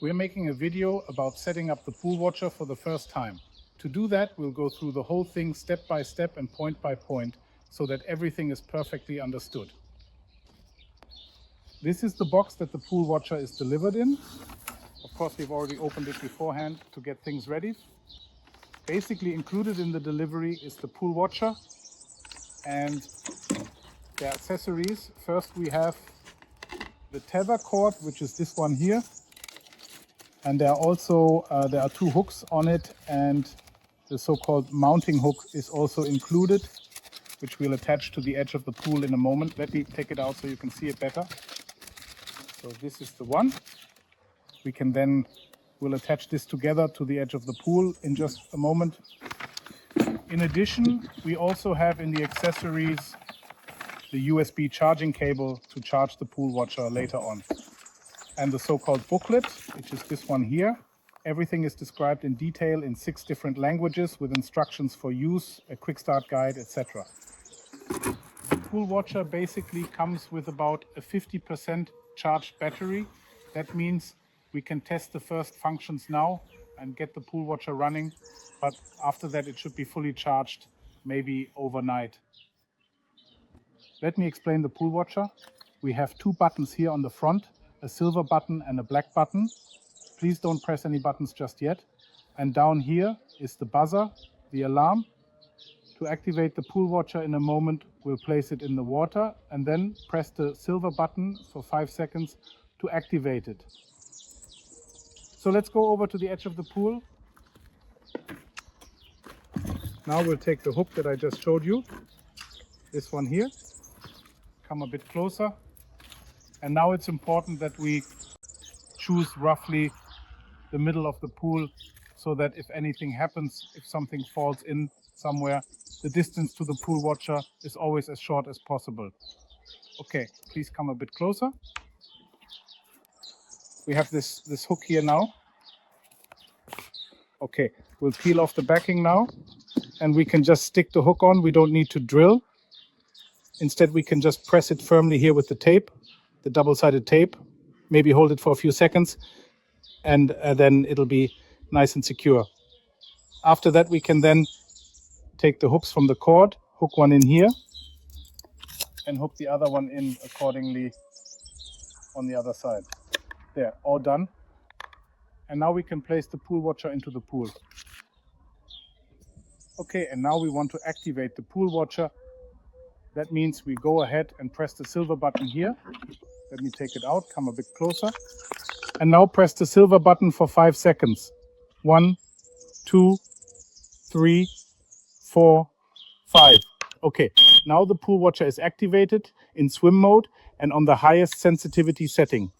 We're making a video about setting up the PoolWatcher for the first time. To do that, we'll go through the whole thing step by step and point by point so that everything is perfectly understood. This is the box that the PoolWatcher is delivered in. Of course, we've already opened it beforehand to get things ready. Basically included in the delivery is the PoolWatcher and the accessories. First we have the tether cord, which is this one here. And there are two hooks on it, and the so-called mounting hook is also included, which we'll attach to the edge of the pool in a moment. Let me take it out so you can see it better. So this is the one. We'll attach this together to the edge of the pool in just a moment. In addition, we also have in the accessories the USB charging cable to charge the PoolWatcher later on. And the so-called booklet, which is this one here. Everything is described in detail in 6 different languages with instructions for use, a quick start guide, etc. The PoolWatcher basically comes with about a 50% charged battery. That means we can test the first functions now and get the PoolWatcher running, but after that it should be fully charged, maybe overnight. Let me explain the PoolWatcher. We have 2 buttons here on the front, a silver button and a black button. Please don't press any buttons just yet. And down here is the buzzer, the alarm. To activate the PoolWatcher in a moment, we'll place it in the water and then press the silver button for 5 seconds to activate it. So let's go over to the edge of the pool. Now we'll take the hook that I just showed you, this one here, come a bit closer. And now it's important that we choose roughly the middle of the pool so that if anything happens, if something falls in somewhere, the distance to the PoolWatcher is always as short as possible. Okay, please come a bit closer. We have this hook here now. Okay, we'll peel off the backing now and we can just stick the hook on. We don't need to drill. Instead, we can just press it firmly here with the tape, the double-sided tape, maybe hold it for a few seconds, and then it'll be nice and secure. After that, we can then take the hooks from the cord, hook one in here, and hook the other one in accordingly on the other side. There, all done. And now we can place the PoolWatcher into the pool. Okay, and now we want to activate the PoolWatcher. That means we go ahead and press the silver button here. Let me take it out, come a bit closer. And now press the silver button for 5 seconds. 1, 2, 3, 4, 5. Okay, now the PoolWatcher is activated in swim mode and on the highest sensitivity setting.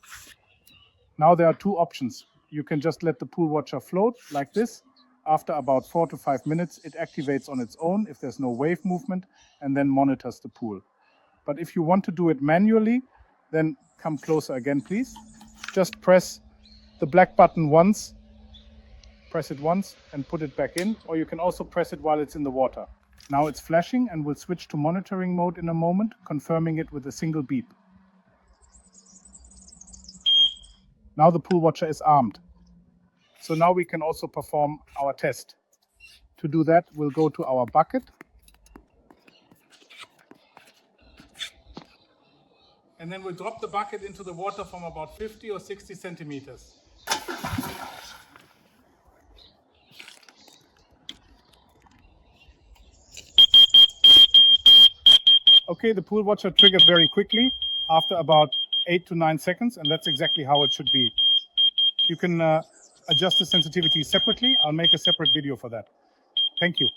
Now there are 2 options. You can just let the PoolWatcher float like this. After about 4 to 5 minutes, it activates on its own if there's no wave movement and then monitors the pool. But if you want to do it manually, then come closer again, please. Just press the black button once, press it once and put it back in, or you can also press it while it's in the water. Now it's flashing and we'll switch to monitoring mode in a moment, confirming it with a single beep. Now the PoolWatcher is armed. So now we can also perform our test. To do that, we'll go to our bucket. And then we'll drop the bucket into the water from about 50 or 60 centimeters. Okay, the PoolWatcher triggered very quickly after about 8 to 9 seconds, and that's exactly how it should be. You can adjust the sensitivity separately. I'll make a separate video for that. Thank you.